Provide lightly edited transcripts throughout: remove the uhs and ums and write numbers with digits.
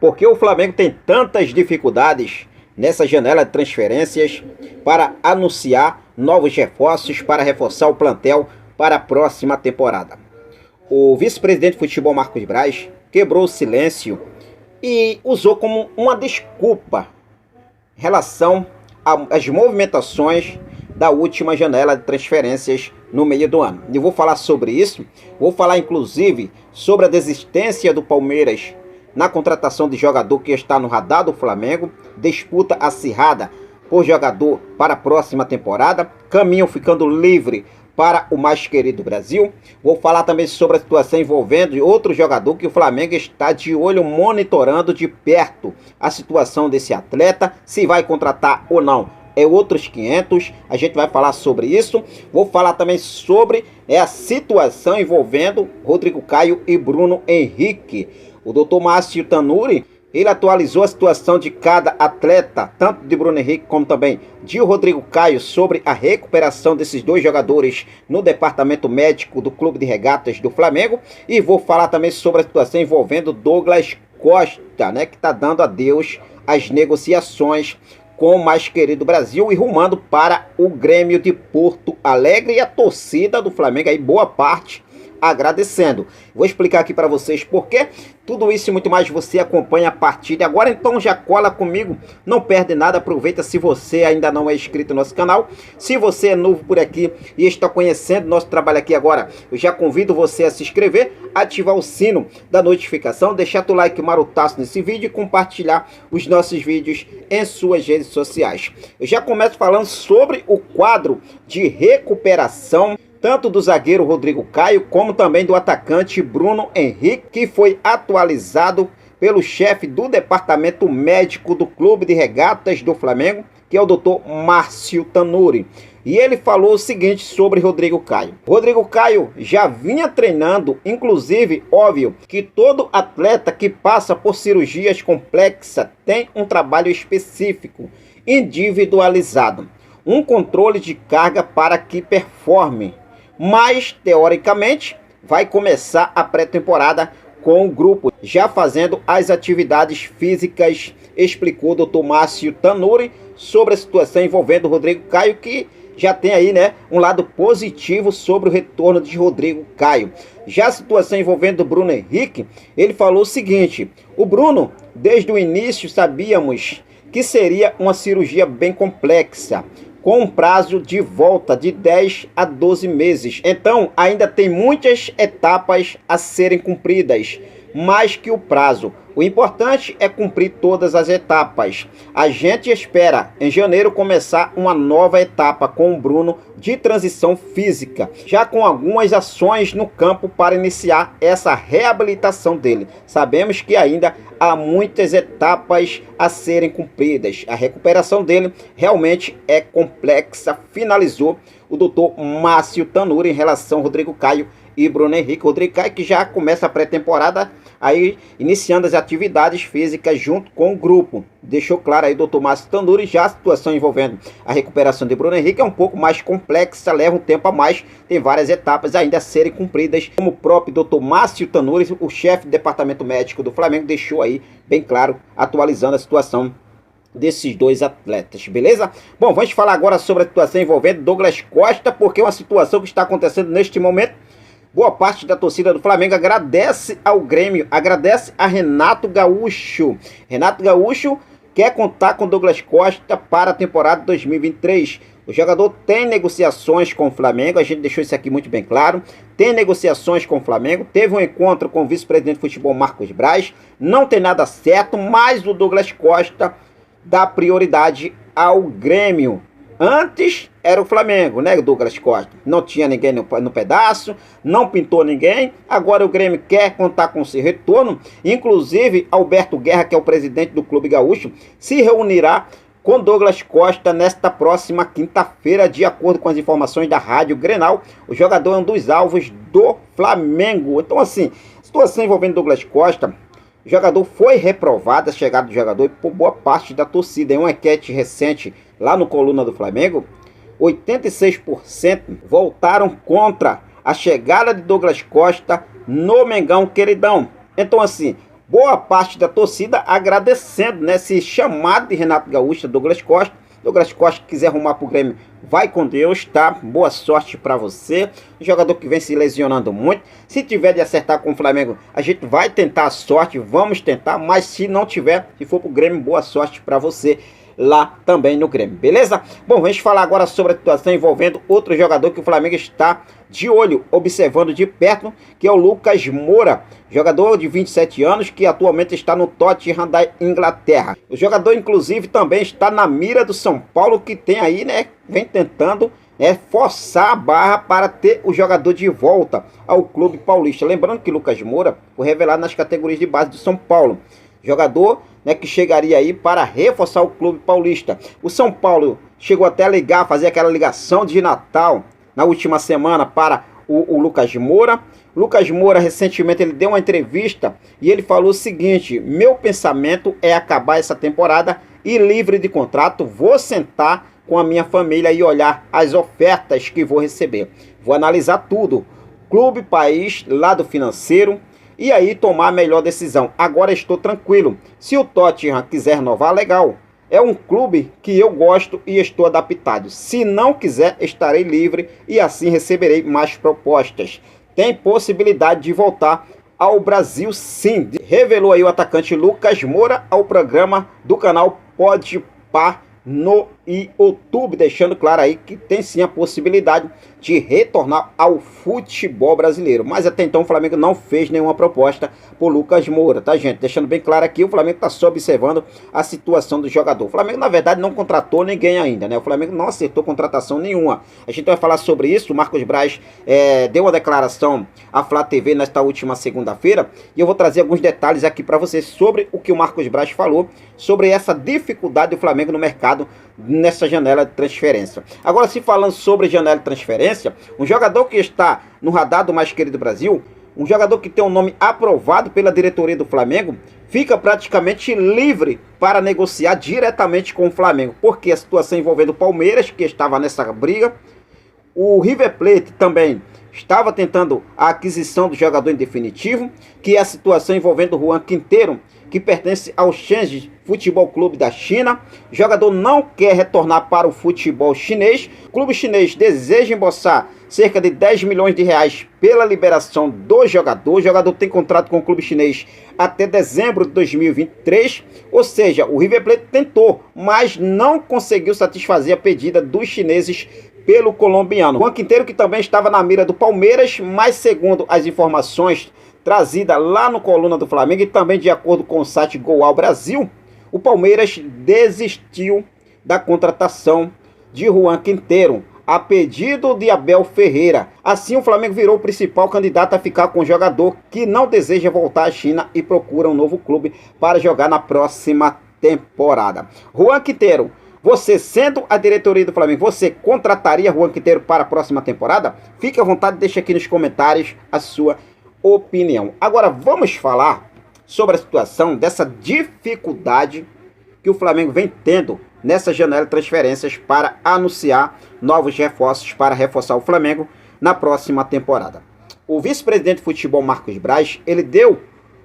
Por que o Flamengo tem tantas dificuldades nessa janela de transferências para anunciar novos reforços para reforçar o plantel para a próxima temporada? O vice-presidente de futebol Marcos Braz quebrou o silêncio e usou como uma desculpa em relação às movimentações da última janela de transferências no meio do ano. E vou falar sobre isso, vou falar inclusive sobre a desistência do Palmeiras na contratação de jogador que está no radar do Flamengo, disputa acirrada por jogador para a próxima temporada, caminho ficando livre para o mais querido Brasil. Vou falar também sobre a situação envolvendo outro jogador que o Flamengo está de olho, monitorando de perto a situação desse atleta, se vai contratar ou não. É outros 500, a gente vai falar sobre isso. Vou falar também sobre a situação envolvendo Rodrigo Caio e Bruno Henrique. O Dr. Márcio Tanuri, ele atualizou a situação de cada atleta, tanto de Bruno Henrique como também de Rodrigo Caio, sobre a recuperação desses dois jogadores no departamento médico do Clube de Regatas do Flamengo. E vou falar também sobre a situação envolvendo Douglas Costa, né, que está dando adeus às negociações com o mais querido Brasil e rumando para o Grêmio de Porto Alegre, e a torcida do Flamengo aí, boa parte, agradecendo. Vou explicar aqui para vocês por quê. Tudo isso e muito mais você acompanha a partir de agora. Então já cola comigo, não perde nada, aproveita. Se você ainda não é inscrito no nosso canal, se você é novo por aqui e está conhecendo nosso trabalho aqui agora, eu já convido você a se inscrever, ativar o sino da notificação, deixar o like marutaço nesse vídeo e compartilhar os nossos vídeos em suas redes sociais. Eu já começo falando sobre o quadro de recuperação tanto do zagueiro Rodrigo Caio, como também do atacante Bruno Henrique, que foi atualizado pelo chefe do departamento médico do Clube de Regatas do Flamengo, que é o Dr. Márcio Tanuri. E ele falou o seguinte sobre Rodrigo Caio. Rodrigo Caio já vinha treinando, inclusive, óbvio, que todo atleta que passa por cirurgias complexas tem um trabalho específico, individualizado, um controle de carga para que performe. Mas, teoricamente, vai começar a pré-temporada com o grupo, já fazendo as atividades físicas, explicou o Dr. Márcio Tanuri sobre a situação envolvendo o Rodrigo Caio, que já tem aí, né, um lado positivo sobre o retorno de Rodrigo Caio. Já a situação envolvendo o Bruno Henrique, ele falou o seguinte: o Bruno, desde o início, sabíamos que seria uma cirurgia bem complexa, com um prazo de volta de 10 a 12 meses. Então, ainda tem muitas etapas a serem cumpridas, mais que o prazo. O importante é cumprir todas as etapas. A gente espera, em janeiro, começar uma nova etapa com o Bruno de transição física, já com algumas ações no campo para iniciar essa reabilitação dele. Sabemos que ainda há muitas etapas a serem cumpridas. A recuperação dele realmente é complexa, finalizou o Dr. Márcio Tanuri em relação ao Rodrigo Caio e Bruno Henrique. Rodrigo Caio que já começa a pré-temporada aí iniciando as atividades físicas junto com o grupo. Deixou claro aí o Dr. Márcio Tanuri. Já a situação envolvendo a recuperação de Bruno Henrique é um pouco mais complexa, leva um tempo a mais, tem várias etapas ainda a serem cumpridas, como o próprio Dr. Márcio Tanuri, o chefe do departamento médico do Flamengo, deixou aí bem claro, atualizando a situação desses dois atletas, beleza? Bom, vamos falar agora sobre a situação envolvendo Douglas Costa, porque é uma situação que está acontecendo neste momento. Boa parte da torcida do Flamengo agradece ao Grêmio, agradece a Renato Gaúcho. Renato Gaúcho quer contar com Douglas Costa para a temporada 2023. O jogador tem negociações com o Flamengo, a gente deixou isso aqui muito bem claro. Tem negociações com o Flamengo, teve um encontro com o vice-presidente de futebol Marcos Braz. Não tem nada certo, mas o Douglas Costa dá prioridade ao Grêmio. Antes era o Flamengo, né, Douglas Costa? Não tinha ninguém no pedaço, não pintou ninguém. Agora o Grêmio quer contar com seu retorno. Inclusive, Alberto Guerra, que é o presidente do Clube Gaúcho, se reunirá com Douglas Costa nesta próxima quinta-feira, de acordo com as informações da Rádio Grenal. O jogador é um dos alvos do Flamengo. Então, assim, situação envolvendo Douglas Costa. O jogador foi reprovado, a chegada do jogador, por boa parte da torcida. Em uma enquete recente lá no Coluna do Flamengo, 86% voltaram contra a chegada de Douglas Costa no Mengão Queridão. Então, assim, boa parte da torcida agradecendo nesse chamado de Renato Gaúcho, Douglas Costa. Douglas Costa, que quiser arrumar pro Grêmio, vai com Deus, tá? Boa sorte para você. Jogador que vem se lesionando muito. Se tiver de acertar com o Flamengo, a gente vai tentar a sorte, vamos tentar. Mas se não tiver, se for pro Grêmio, boa sorte para você lá também no Grêmio, beleza? Bom, vamos falar agora sobre a situação envolvendo outro jogador que o Flamengo está de olho, observando de perto, que é o Lucas Moura, jogador de 27 anos que atualmente está no Tottenham da Inglaterra. O jogador inclusive também está na mira do São Paulo, que tem aí, né, vem tentando forçar a barra para ter o jogador de volta ao clube paulista. Lembrando que Lucas Moura foi revelado nas categorias de base do São Paulo. Jogador, né, que chegaria aí para reforçar o clube paulista. O São Paulo chegou até a ligar, fazer aquela ligação de Natal na última semana para o Lucas Moura. Lucas Moura recentemente ele deu uma entrevista e ele falou o seguinte: meu pensamento é acabar essa temporada e livre de contrato, vou sentar com a minha família e olhar as ofertas que vou receber. Vou analisar tudo, clube, país, lado financeiro, e aí tomar a melhor decisão. Agora estou tranquilo. Se o Tottenham quiser renovar, legal. É um clube que eu gosto e estou adaptado. Se não quiser, estarei livre e assim receberei mais propostas. Tem possibilidade de voltar ao Brasil, sim. Revelou aí o atacante Lucas Moura ao programa do canal Podpah no YouTube, deixando claro aí que tem sim a possibilidade de retornar ao futebol brasileiro. Mas até então o Flamengo não fez nenhuma proposta por Lucas Moura, tá, gente? Deixando bem claro aqui, o Flamengo tá só observando a situação do jogador. O Flamengo, na verdade, não contratou ninguém ainda, né? O Flamengo não acertou contratação nenhuma. A gente vai falar sobre isso. O Marcos Braz deu uma declaração à Flá TV nesta última segunda-feira e eu vou trazer alguns detalhes aqui para vocês sobre o que o Marcos Braz falou sobre essa dificuldade do Flamengo no mercado nessa janela de transferência. Agora, se falando sobre janela de transferência, um jogador que está no radar do mais querido Brasil, um jogador que tem um nome aprovado pela diretoria do Flamengo, fica praticamente livre para negociar diretamente com o Flamengo, porque a situação envolvendo o Palmeiras, que estava nessa briga, o River Plate também estava tentando a aquisição do jogador em definitivo, que é a situação envolvendo o Juan Quinteiro, que pertence ao Shanghai Futebol Clube da China. O jogador não quer retornar para o futebol chinês. O clube chinês deseja embolsar cerca de 10 milhões de reais pela liberação do jogador. O jogador tem contrato com o clube chinês até dezembro de 2023. Ou seja, o River Plate tentou, mas não conseguiu satisfazer a pedida dos chineses pelo colombiano. Juan Quinteiro, que também estava na mira do Palmeiras, mas segundo as informações trazida lá no Coluna do Flamengo e também de acordo com o site Goal Brasil, o Palmeiras desistiu da contratação de Juan Quinteiro a pedido de Abel Ferreira. Assim, o Flamengo virou o principal candidato a ficar com o jogador que não deseja voltar à China e procura um novo clube para jogar na próxima temporada. Juan Quinteiro, você sendo a diretoria do Flamengo, você contrataria Juan Quinteiro para a próxima temporada? Fique à vontade, deixa aqui nos comentários a sua opinião. Agora vamos falar sobre a situação dessa dificuldade que o Flamengo vem tendo nessa janela de transferências para anunciar novos reforços para reforçar o Flamengo na próxima temporada. O vice-presidente de futebol Marcos Braz, ele deu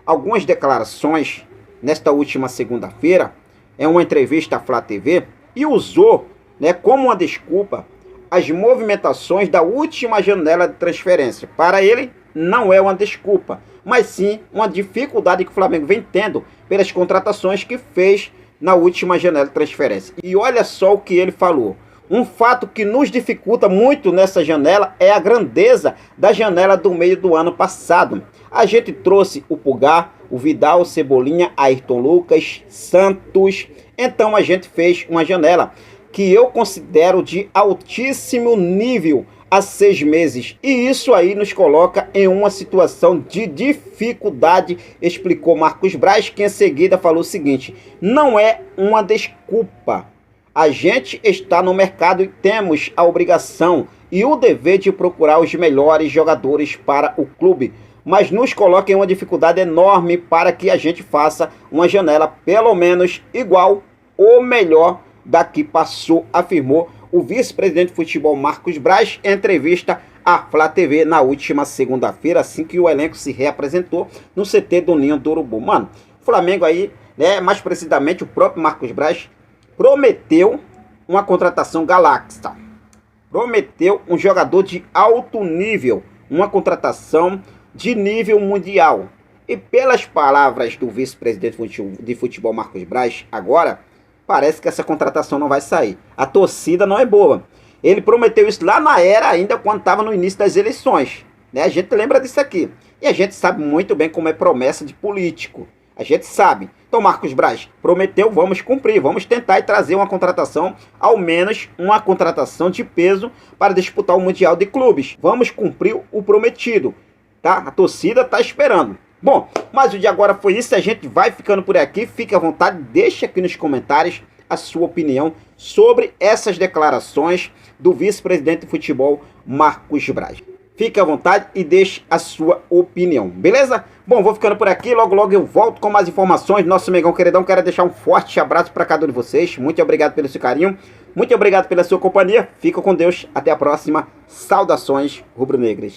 algumas declarações nesta última segunda-feira em uma entrevista à Flá TV e usou, né, como uma desculpa as movimentações da última janela de transferência. Para ele, não é uma desculpa, mas sim uma dificuldade que o Flamengo vem tendo pelas contratações que fez na última janela de transferência. E olha só o que ele falou. Um fato que nos dificulta muito nessa janela é a grandeza da janela do meio do ano passado. A gente trouxe o Pulgar, o Vidal, Cebolinha, Ayrton Lucas, Santos. Então a gente fez uma janela que eu considero de altíssimo nível há 6 meses. E isso aí nos coloca em uma situação de dificuldade, explicou Marcos Braz, que em seguida falou o seguinte: não é uma desculpa. A gente está no mercado e temos a obrigação e o dever de procurar os melhores jogadores para o clube, mas nos coloca em uma dificuldade enorme para que a gente faça uma janela pelo menos igual ou melhor da que passou, afirmou o vice-presidente de futebol Marcos Braz em entrevista à Flá TV na última segunda-feira, assim que o elenco se reapresentou no CT do Ninho do Urubu. Mano, o Flamengo aí, né, mais precisamente o próprio Marcos Braz, prometeu uma contratação galáctica. Prometeu um jogador de alto nível, uma contratação de nível mundial. E pelas palavras do vice-presidente de futebol Marcos Braz, agora, parece que essa contratação não vai sair. A torcida não é boa. Ele prometeu isso lá na era ainda quando estava no início das eleições. Né? A gente lembra disso aqui. E a gente sabe muito bem como é promessa de político. A gente sabe. Então Marcos Braz prometeu, vamos cumprir. Vamos tentar e trazer uma contratação, ao menos uma contratação de peso para disputar o Mundial de Clubes. Vamos cumprir o prometido. Tá? A torcida está esperando. Bom, mas o de agora foi isso. A gente vai ficando por aqui. Fique à vontade, deixe aqui nos comentários a sua opinião sobre essas declarações do vice-presidente de futebol, Marcos Braz. Fique à vontade e deixe a sua opinião, beleza? Bom, vou ficando por aqui, logo logo eu volto com mais informações. Nosso Mengão queridão, quero deixar um forte abraço para cada um de vocês. Muito obrigado pelo seu carinho, muito obrigado pela sua companhia. Fica com Deus, até a próxima. Saudações rubro-negras.